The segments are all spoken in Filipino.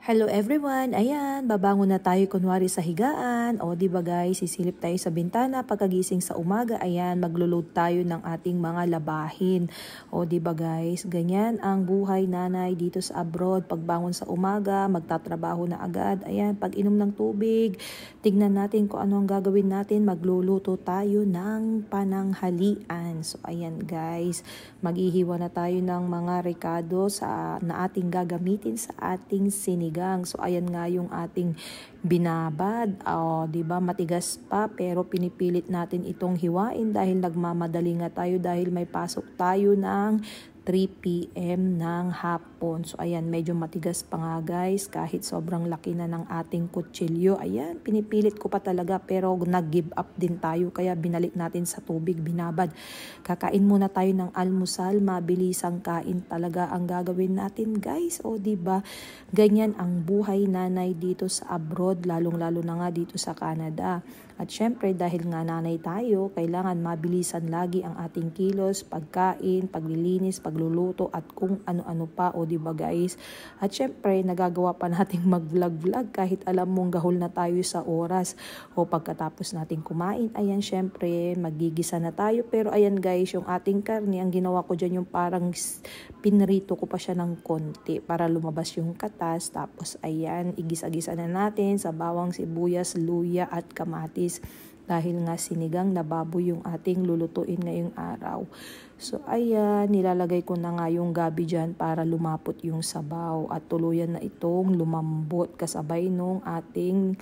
Hello everyone! Ayan, babangon na tayo kunwari sa higaan. O di ba guys, sisilip tayo sa bintana pagkagising sa umaga. Ayan, maglulod tayo ng ating mga labahin. O di ba guys, ganyan ang buhay nanay dito sa abroad. Pagbangon sa umaga, magtatrabaho na agad. Ayan, pag inom ng tubig, tignan natin kung ano ang gagawin natin. Magluluto tayo ng pananghalian. So ayan guys, maghihiwa na tayo ng mga rekado na ating gagamitin sa ating sinigang. So ayan nga yung ating binabad. 'Di ba? Matigas pa pero pinipilit natin itong hiwain dahil nagmamadali nga tayo dahil may pasok tayo ng 3 PM ng hapon. So ayan, medyo matigas pa nga guys kahit sobrang laki na ng ating kutsilyo. Ayan, pinipilit ko pa talaga pero nag-give up din tayo kaya binalik natin sa tubig, binabad. Kakain muna tayo ng almusal, mabilisang kain talaga ang gagawin natin guys. O di ba? Ganyan ang buhay nanay dito sa abroad, lalong-lalo na nga dito sa Canada. At syempre dahil nga nanay tayo, kailangan mabilisan lagi ang ating kilos, pagkain, paglilinis, pagluluto at kung ano-ano pa. O di ba guys? At syempre nagagawa pa nating mag-vlog-vlog kahit alam mong gahol na tayo sa oras. O pagkatapos nating kumain, ayan syempre magigisa na tayo. Pero ayan guys, yung ating karne, ang ginawa ko dyan yung parang pinrito ko pa siya ng konti para lumabas yung katas. Tapos ayan, igisa-gisa na natin sa bawang, sibuyas, luya at kamatis. Dahil nga sinigang na baboy yung ating lulutuin ngayong araw. So ayan, nilalagay ko na nga yung gabi dyan para lumapot yung sabaw. At tuluyan na itong lumambot kasabay nung ating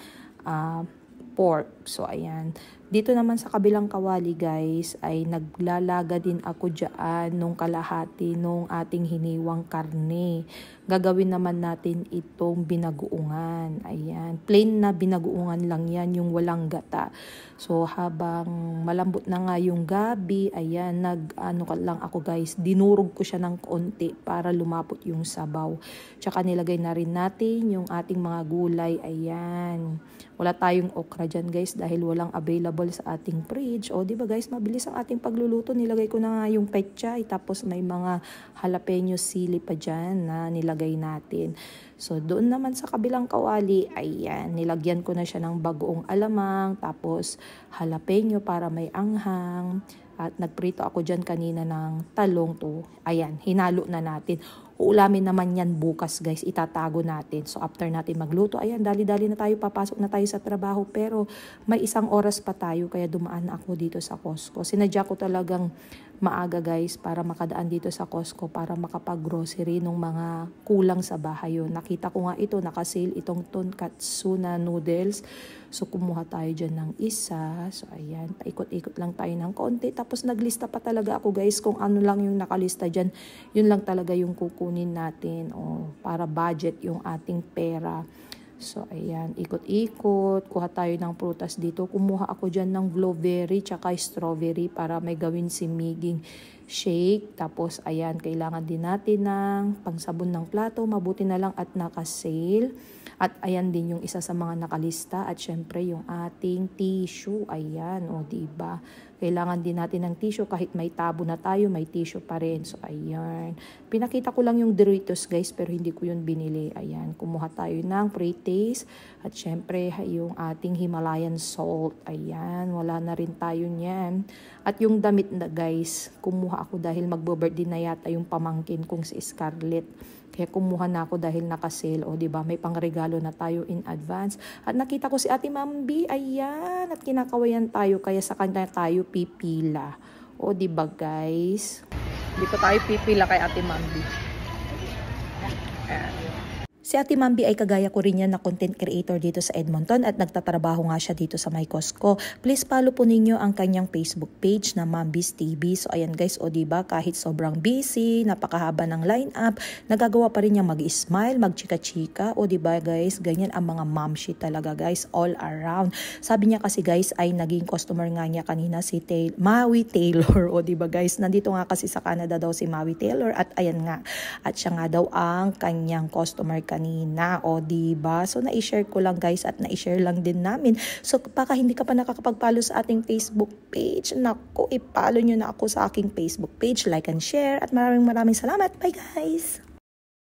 pork. So ayan. Dito naman sa kabilang kawali guys ay naglalaga din ako dyan nung kalahati nung ating hiniwang karne. Gagawin naman natin itong binagoongan. Ayan. Plain na binagoongan lang yan, yung walang gata. So habang malambot na nga yung gabi, ayan, lang ako guys. Dinurog ko siya ng konti para lumapot yung sabaw. Tsaka nilagay na rin natin yung ating mga gulay. Ayan. Wala tayong okra dyan guys dahil walang available sa ating fridge. O di ba guys, mabilis ang ating pagluluto. Nilagay ko na nga yung pechay tapos may mga jalapeno sili pa dyan na nilagay natin. So doon naman sa kabilang kawali, ayan, nilagyan ko na siya ng bagoong alamang tapos jalapeno para may anghang. At nagprito ako dyan kanina ng talong to. Ayan, hinalo na natin. Uulamin naman yan bukas guys, itatago natin. So after natin magluto, ayan, dali-dali na tayo, papasok na tayo sa trabaho. Pero may isang oras pa tayo kaya dumaan na ako dito sa Costco. Sinadya ko talagang maaga guys para makadaan dito sa Costco para makapag-grocery ng mga kulang sa bahay yun. Nakita ko nga ito, nakasale itong tonkatsu na noodles. So kumuha tayo dyan ng isa. So ayan, paikot-ikot lang tayo ng konti. Tapos naglista pa talaga ako guys kung ano lang yung nakalista dyan. Yun lang talaga yung kukunin natin. O, para budget yung ating pera. So ayan, ikot-ikot. Kuha tayo ng prutas dito. Kumuha ako dyan ng blueberry tsaka strawberry para may gawin si Miging shake. Tapos ayan, kailangan din natin ng pangsabon ng plato. Mabuti na lang at nakasale. At ayan din yung isa sa mga nakalista. At syempre yung ating tissue. Ayan, o diba? Kailangan din natin ng tissue kahit may tabo na tayo, may tissue pa rin. So ayan. Pinakita ko lang yung Doritos guys pero hindi ko yun binili. Ayan, kumuha tayo ng pre-taste. At syempre yung ating Himalayan salt. Ayan, wala na rin tayo niyan. At yung damit na guys, kumuha ako dahil magbo-birthday na yata yung pamangkin kong si Scarlett. Kaya kumuha na ako dahil naka-sale. O diba, may pangregalo na tayo in advance. At nakita ko si Ate Mambi, ayan, at kinakawayan tayo kaya sa kanya tayo pipila. O diba guys? Dito tayo pipila kay Ate Mambi. Ayan. Si Ate Mambi ay kagaya ko rin yan na content creator dito sa Edmonton at nagtatrabaho nga siya dito sa my Costco. Please follow po ninyo ang kanyang Facebook page na Mambi's TV. So ayan guys, o diba kahit sobrang busy, napakahaba ng lineup, nagagawa pa rin niya mag-smile, mag-chika-chika. O diba guys, ganyan ang mga momshi talaga guys, all around. Sabi niya kasi guys ay naging customer nga niya kanina si Maui Taylor. O diba guys, nandito nga kasi sa Canada daw si Maui Taylor at ayan nga. At siya nga daw ang kanyang customer kanina. O diba? So na-share ko lang guys at na-share lang din namin. So baka hindi ka pa nakakapag-follow sa ating Facebook page, naku, i-follow nyo na ako sa aking Facebook page, like and share at maraming salamat. Bye guys!